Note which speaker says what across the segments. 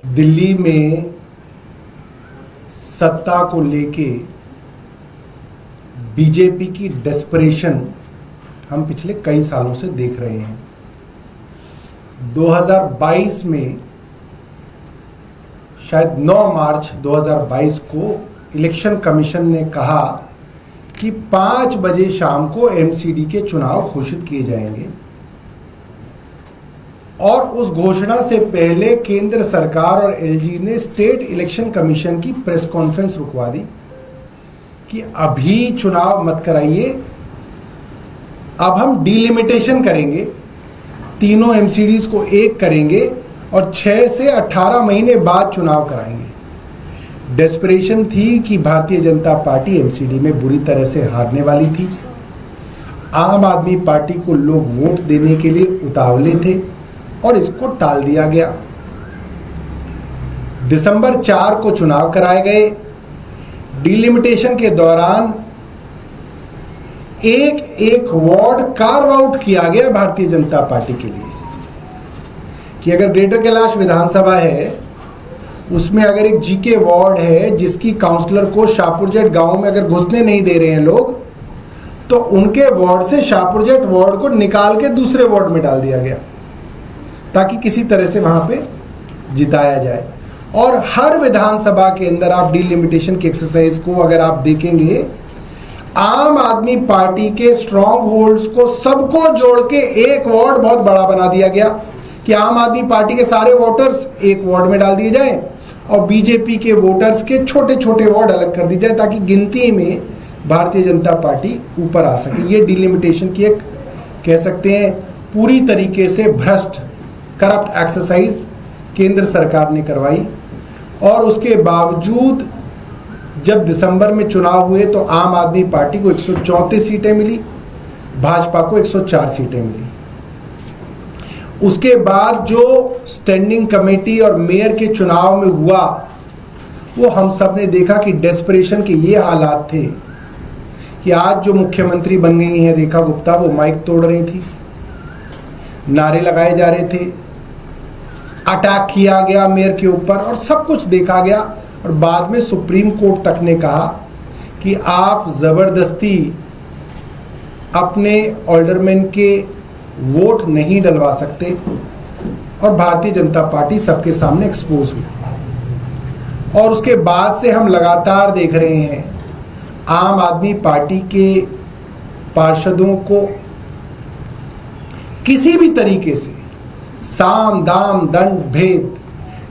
Speaker 1: दिल्ली में सत्ता को लेके बीजेपी की डेस्परेशन हम पिछले कई सालों से देख रहे हैं। 2022 में शायद 9 मार्च 2022 को इलेक्शन कमीशन ने कहा कि 5 बजे शाम को एमसीडी के चुनाव घोषित किए जाएंगे और उस घोषणा से पहले केंद्र सरकार और एलजी ने स्टेट इलेक्शन कमीशन की प्रेस कॉन्फ्रेंस रुकवा दी कि अभी चुनाव मत कराइए, अब हम डिलिमिटेशन करेंगे, तीनों एमसीडीज को एक करेंगे और 6 से 18 महीने बाद चुनाव कराएंगे। डेस्परेशन थी कि भारतीय जनता पार्टी एमसीडी में बुरी तरह से हारने वाली थी। आम आदमी पार्टी को लोग वोट देने के लिए उतावले थे और इसको टाल दिया गया। दिसंबर 4 को चुनाव कराए गए। डिलिमिटेशन के दौरान एक वार्ड कार्व आउट किया गया भारतीय जनता पार्टी के लिए कि अगर ग्रेटर कैलाश विधानसभा है, उसमें अगर एक जीके वार्ड है जिसकी काउंसलर को शाहपुरजेट गांव में अगर घुसने नहीं दे रहे हैं लोग, तो उनके वार्ड से शाहपुरजेट वार्ड को निकाल के दूसरे वार्ड में डाल दिया गया ताकि किसी तरह से वहां पे जिताया जाए। और हर विधानसभा के अंदर आप डिलिमिटेशन की एक्सरसाइज को अगर आप देखेंगे, आम आदमी पार्टी के स्ट्रॉन्ग होल्ड्स को सबको जोड़ के एक वार्ड बहुत बड़ा बना दिया गया कि आम आदमी पार्टी के सारे वोटर्स एक वार्ड में डाल दिए जाएं और बीजेपी के वोटर्स के छोटे छोटे वार्ड अलग कर दिए जाए ताकि गिनती में भारतीय जनता पार्टी ऊपर आ सके। ये डिलिमिटेशन की एक कह सकते हैं पूरी तरीके से भ्रष्ट करप्ट एक्सरसाइज केंद्र सरकार ने करवाई। और उसके बावजूद जब दिसंबर में चुनाव हुए तो आम आदमी पार्टी को 134 सीटें मिली, भाजपा को 104 सीटें मिली। उसके बाद जो स्टैंडिंग कमेटी और मेयर के चुनाव में हुआ वो हम सब ने देखा कि डेस्परेशन के ये हालात थे कि आज जो मुख्यमंत्री बन गई हैं रेखा गुप्ता, वो माइक तोड़ रही थी, नारे लगाए जा रहे थे, अटैक किया गया मेयर के ऊपर और सब कुछ देखा गया। और बाद में सुप्रीम कोर्ट तक ने कहा कि आप जबरदस्ती अपने ऑल्डरमैन के वोट नहीं डलवा सकते और भारतीय जनता पार्टी सबके सामने एक्सपोज हुई। और उसके बाद से हम लगातार देख रहे हैं आम आदमी पार्टी के पार्षदों को किसी भी तरीके से साम दाम दंड भेद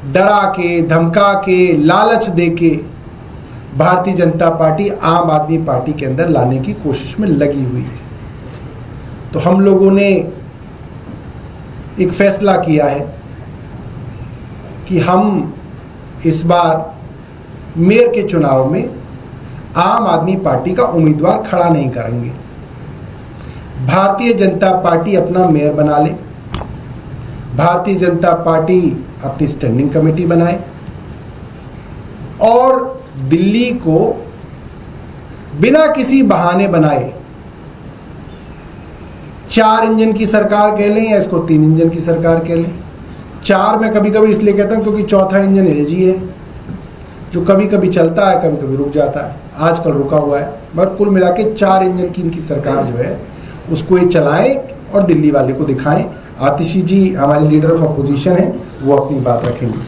Speaker 1: डरा के धमका के लालच दे के भारतीय जनता पार्टी आम आदमी पार्टी के अंदर लाने की कोशिश में लगी हुई है। तो हम लोगों ने एक फैसला किया है कि हम इस बार मेयर के चुनाव में आम आदमी पार्टी का उम्मीदवार खड़ा नहीं करेंगे। भारतीय जनता पार्टी अपना मेयर बना ले, भारतीय जनता पार्टी अपनी स्टैंडिंग कमेटी बनाए और दिल्ली को बिना किसी बहाने बनाए 4 इंजन की सरकार कह लें या इसको 3 इंजन की सरकार कह लें। 4 मैं कभी कभी इसलिए कहता हूं क्योंकि चौथा इंजन एलजी है जो कभी कभी चलता है, कभी कभी रुक जाता है, आजकल रुका हुआ है, मगर कुल मिला के 4 इंजन की इनकी सरकार जो है उसको ये चलाएं और दिल्ली वाले को दिखाएं। आतिशी जी हमारे लीडर ऑफ अपोजिशन है, वो अपनी बात रखेंगे।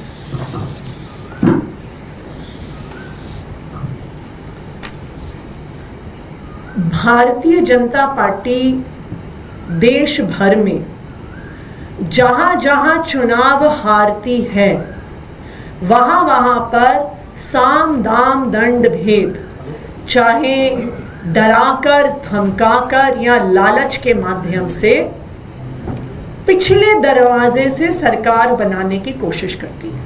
Speaker 2: भारतीय जनता पार्टी देश भर में जहां जहां चुनाव हारती है वहां वहां पर साम दाम दंड भेद, चाहे डराकर धमकाकर या लालच के माध्यम से पिछले दरवाजे से सरकार बनाने की कोशिश करती है।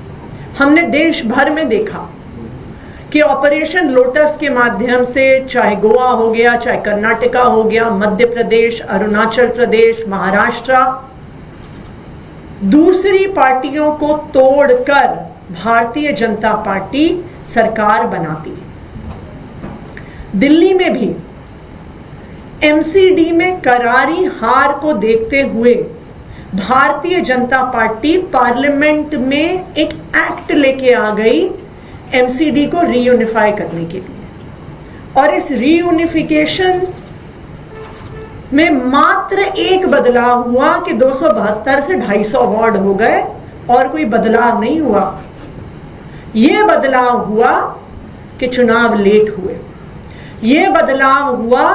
Speaker 2: हमने देश भर में देखा कि ऑपरेशन लोटस के माध्यम से चाहे गोवा हो गया, चाहे कर्नाटका हो गया, मध्य प्रदेश, अरुणाचल प्रदेश, महाराष्ट्र, दूसरी पार्टियों को तोड़कर भारतीय जनता पार्टी सरकार बनाती है। दिल्ली में भी एमसीडी में करारी हार को देखते हुए भारतीय जनता पार्टी पार्लियामेंट में एक एक्ट लेके आ गई एमसीडी को रीयूनिफाई करने के लिए, और इस रीयूनिफिकेशन में मात्र एक बदलाव हुआ कि 272 से 250 वार्ड हो गए, और कोई बदलाव नहीं हुआ। यह बदलाव हुआ कि चुनाव लेट हुए, यह बदलाव हुआ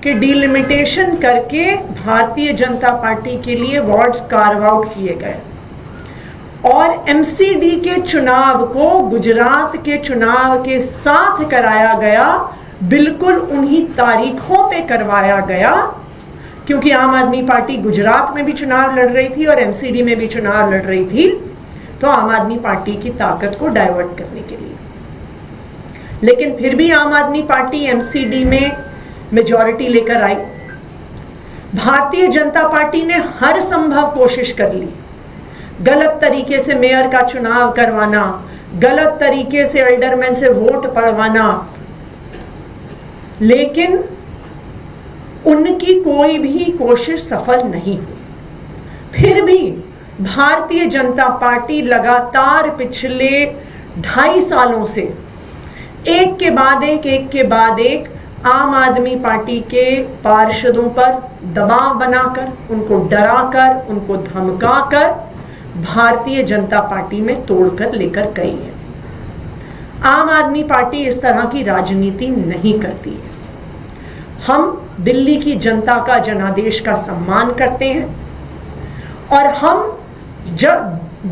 Speaker 2: कि डिलिमिटेशन करके भारतीय जनता पार्टी के लिए वार्ड्स कार्व आउट किए गए, और एमसीडी के चुनाव को गुजरात के चुनाव के साथ कराया गया, बिल्कुल उन्हीं तारीखों पे करवाया गया, क्योंकि आम आदमी पार्टी गुजरात में भी चुनाव लड़ रही थी और एमसीडी में भी चुनाव लड़ रही थी, तो आम आदमी पार्टी की ताकत को डाइवर्ट करने के लिए। लेकिन फिर भी आम आदमी पार्टी एमसीडी में मेजॉरिटी लेकर आई। भारतीय जनता पार्टी ने हर संभव कोशिश कर ली, गलत तरीके से मेयर का चुनाव करवाना, गलत तरीके से एल्डरमैन से वोट पड़वाना, लेकिन उनकी कोई भी कोशिश सफल नहीं हुई। फिर भी भारतीय जनता पार्टी लगातार पिछले 2.5 सालों से एक के बाद एक आम आदमी पार्टी के पार्षदों पर दबाव बनाकर, उनको डराकर, उनको धमकाकर भारतीय जनता पार्टी में तोड़कर लेकर गई है। आम आदमी पार्टी इस तरह की राजनीति नहीं करती है। हम दिल्ली की जनता का, जनादेश का सम्मान करते हैं, और हम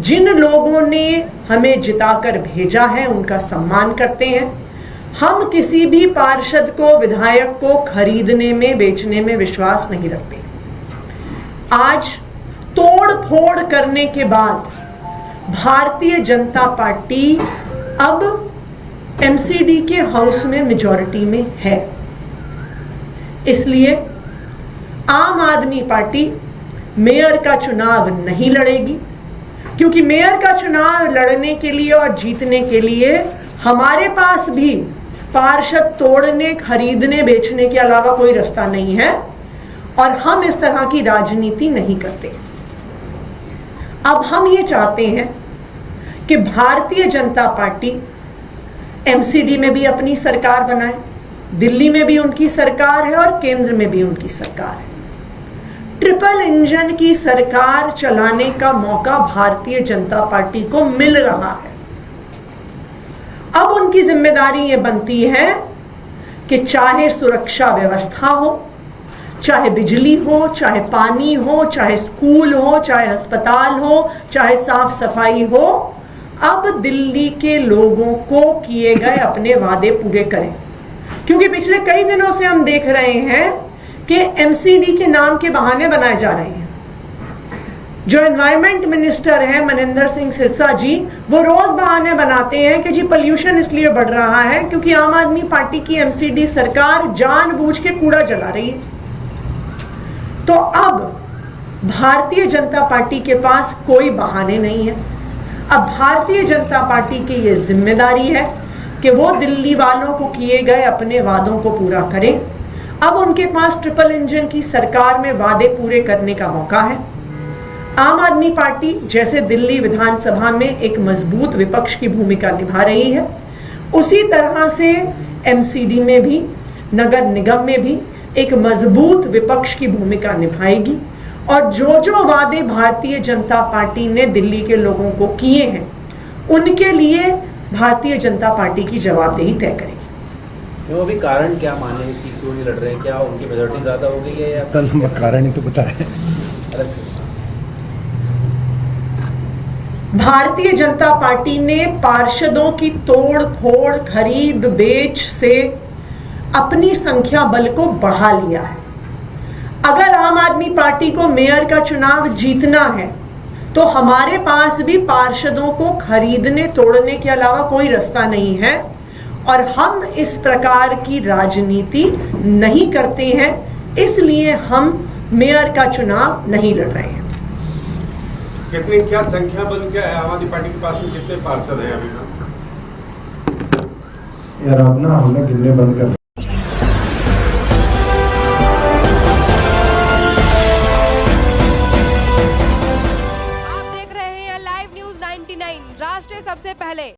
Speaker 2: जिन लोगों ने हमें जिताकर भेजा है उनका सम्मान करते हैं। हम किसी भी पार्षद को, विधायक को खरीदने में, बेचने में विश्वास नहीं रखते। आज तोड़ फोड़ करने के बाद भारतीय जनता पार्टी अब एमसीडी के हाउस में मेजॉरिटी में है, इसलिए आम आदमी पार्टी मेयर का चुनाव नहीं लड़ेगी, क्योंकि मेयर का चुनाव लड़ने के लिए और जीतने के लिए हमारे पास भी पार्षद तोड़ने, खरीदने, बेचने के अलावा कोई रास्ता नहीं है, और हम इस तरह की राजनीति नहीं करते। अब हम ये चाहते हैं कि भारतीय जनता पार्टी एमसीडी में भी अपनी सरकार बनाए, दिल्ली में भी उनकी सरकार है और केंद्र में भी उनकी सरकार है। ट्रिपल इंजन की सरकार चलाने का मौका भारतीय जनता पार्टी को मिल रहा है। अब उनकी जिम्मेदारी ये बनती है कि चाहे सुरक्षा व्यवस्था हो, चाहे बिजली हो, चाहे पानी हो, चाहे स्कूल हो, चाहे अस्पताल हो, चाहे साफ सफाई हो, अब दिल्ली के लोगों को किए गए अपने वादे पूरे करें। क्योंकि पिछले कई दिनों से हम देख रहे हैं कि एमसीडी के नाम के बहाने बनाए जा रहे हैं। जो एनवायरमेंट मिनिस्टर हैं मनिंदर सिंह सिरसा जी, वो रोज बहाने बनाते हैं कि जी पोल्यूशन इसलिए बढ़ रहा है क्योंकि आम आदमी पार्टी की एमसीडी सरकार जानबूझ के कूड़ा जला रही है। तो अब भारतीय जनता पार्टी के पास कोई बहाने नहीं है। अब भारतीय जनता पार्टी की ये जिम्मेदारी है कि वो दिल्ली वालों को किए गए अपने वादों को पूरा करें। अब उनके पास ट्रिपल इंजन की सरकार में वादे पूरे करने का मौका है। आम आदमी पार्टी जैसे दिल्ली विधानसभा में एक मजबूत विपक्ष की भूमिका निभा रही है, उसी तरह से एमसीडी में भी, नगर निगम में भी एक मजबूत विपक्ष की भूमिका निभाएगी। और जो जो वादे भारतीय जनता पार्टी ने दिल्ली के लोगों को किए हैं, उनके लिए भारतीय जनता पार्टी की जवाबदेही तय करेगी।
Speaker 3: वो भी कारण क्या माने कि क्यों नहीं लड़ रहे हैं? क्या उनकी मेजॉरिटी ज्यादा हो गई है या
Speaker 1: लंबा कारण ही तो बताया।
Speaker 2: भारतीय जनता पार्टी ने पार्षदों की तोड़ फोड़, खरीद बेच से अपनी संख्या बल को बढ़ा लिया है। अगर आम आदमी पार्टी को मेयर का चुनाव जीतना है तो हमारे पास भी पार्षदों को खरीदने तोड़ने के अलावा कोई रास्ता नहीं है, और हम इस प्रकार की राजनीति नहीं करते हैं, इसलिए हम मेयर का चुनाव नहीं लड़ रहे हैं।
Speaker 4: कितने, क्या संख्या बल क्या है आम आदमी पार्टी के पास में? कितने पार्षद हैं अभी तक?
Speaker 1: यार अब ना हमने गिनने बंद कर
Speaker 5: 99 राष्ट्र सबसे पहले।